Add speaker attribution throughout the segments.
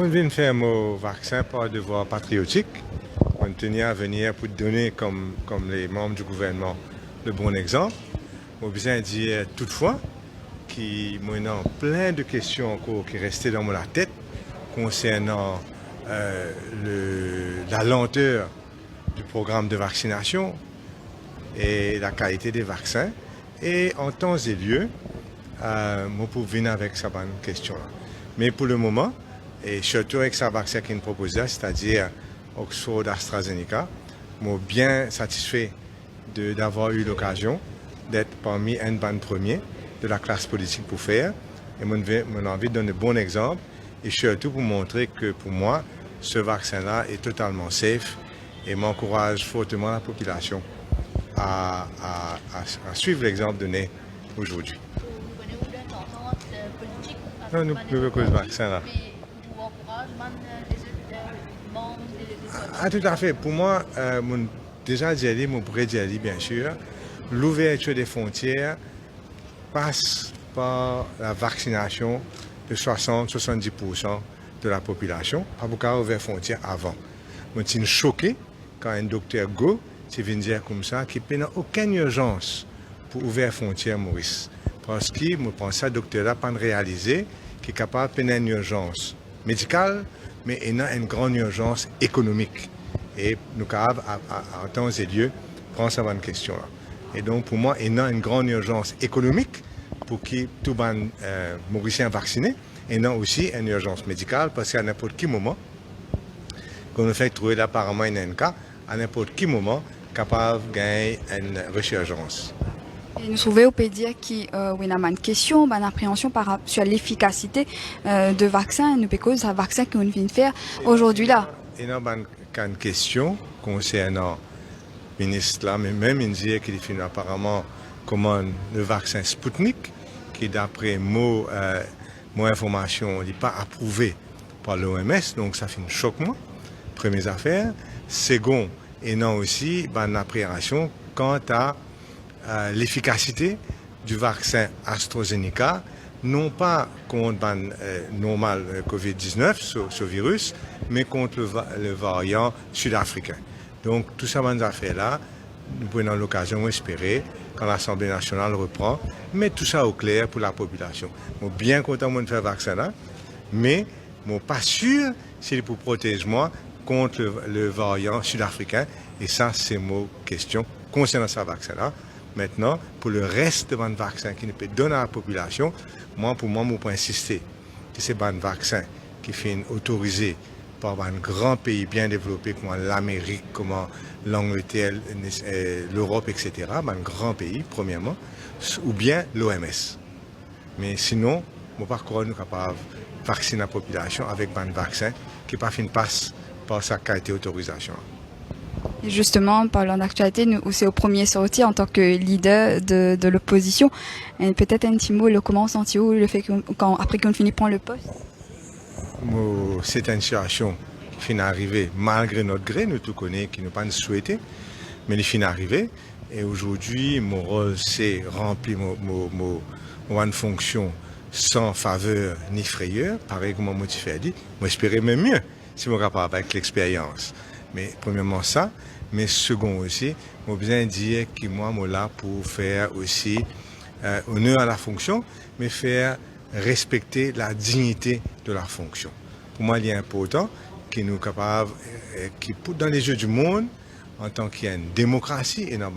Speaker 1: On vient faire mon vaccin par devoir patriotique. On tenait à venir pour donner, comme les membres du gouvernement, le bon exemple. On besoin de dire toutefois qu'il y a plein de questions encore qui restaient dans la tête concernant la lenteur du programme de vaccination et la qualité des vaccins. Et en temps et lieu, moi pour venir avec cette question-là. Mais pour le moment, et surtout avec ce vaccin qu'il proposait, c'est-à-dire Oxford AstraZeneca, je suis bien satisfait d'avoir eu l'occasion d'être parmi un ban premier de la classe politique pour faire. Et j'ai envie de donner un bon exemple et surtout pour montrer que pour moi, ce vaccin-là est totalement safe et m'encourage fortement la population à suivre l'exemple donné aujourd'hui. Non, nous pouvons cause vaccin là. Ah, tout à fait. Pour moi, déjà dit, mon pourrait dire bien sûr, l'ouverture des frontières passe par la vaccination de 60-70% de la population. Pas beaucoup ouvert les frontières avant. Je suis choqué quand un docteur Go vient dire comme ça qu'il n'y a aucune urgence pour ouvrir les frontières, Maurice. Parce que je pense que le docteur n'a pas réalisé qu'il est capable de une urgence médicale, mais il y a une grande urgence économique. Et nous sommes capables, en temps et lieu, prendre cette question-là. Et donc, pour moi, il y a une grande urgence économique pour que tout le monde mauricien vacciné. Et il y a aussi une urgence médicale parce qu'à n'importe quel moment, qu'on nous fait trouver apparemment un cas, à n'importe quel moment, capable de gagner une resurgence.
Speaker 2: Et nous trouvons au peut dire qu'il y a une question, une appréhension sur l'efficacité de vaccin, nous cause un vaccin qu'on vient de faire aujourd'hui là.
Speaker 1: Il y a une question concernant le ministre là, mais même il dit qu'il fait apparemment comment le vaccin Sputnik, qui d'après mon information n'est pas approuvé par l'OMS, donc ça fait un choc moi, première affaire. Second, il y a aussi une appréhension quant à l'efficacité du vaccin AstraZeneca, non pas contre le normal COVID-19, ce virus, mais contre le variant sud-africain. Donc, tout ça, ces affaires-là, nous prenons l'occasion d'espérer quand l'Assemblée nationale reprend, mettre tout ça au clair pour la population. Je suis bien content de faire le vaccin-là, mais je ne suis pas sûr si c'est pour protéger moi contre le variant sud-africain. Et ça, c'est ma question concernant ce vaccin-là. Maintenant, pour le reste de vaccins qui ne peut donner à la population, pour moi, je peux insister que c'est un vaccin qui est autorisé par un grand pays bien développé comme l'Amérique, comme l'Angleterre, l'Europe, etc. Un grand pays, premièrement, ou bien l'OMS. Mais sinon, je ne sais pas comment nous sommes capables de vacciner la population avec un vaccin qui ne passe par sa qualité d'autorisation.
Speaker 2: Et justement, parlant d'actualité, nous aussi au premier sorti en tant que leader de l'opposition. Peut-être un petit mot, comment sentez-vous le fait après qu'on finit prendre le poste?
Speaker 1: C'est une situation qui finit d'arriver malgré notre gré, nous tout connaissons, qui nous pas souhaité, mais il finit d'arriver. Et aujourd'hui, mon rôle, c'est remplir mon fonction sans faveur ni frayeur, pareil comme moi tu fais dit. Moi, j'espérais même mieux si je suis capable avec l'expérience. Mais premièrement ça, mais second aussi, je besoin de dire que moi, je suis là pour faire aussi honneur à la fonction, mais faire respecter la dignité de la fonction. Pour moi, il est important que nous sommes capables, dans les jeux du monde, en tant qu'il y a une démocratie, et non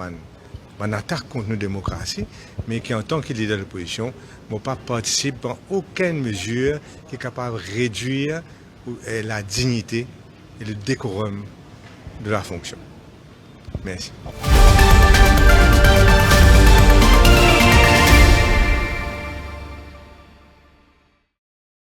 Speaker 1: une attaque contre nos démocraties, mais qui en tant que leader de l'opposition, ne pas participer à aucune mesure qui est capable de réduire la dignité et le décorum de la fonction. Merci.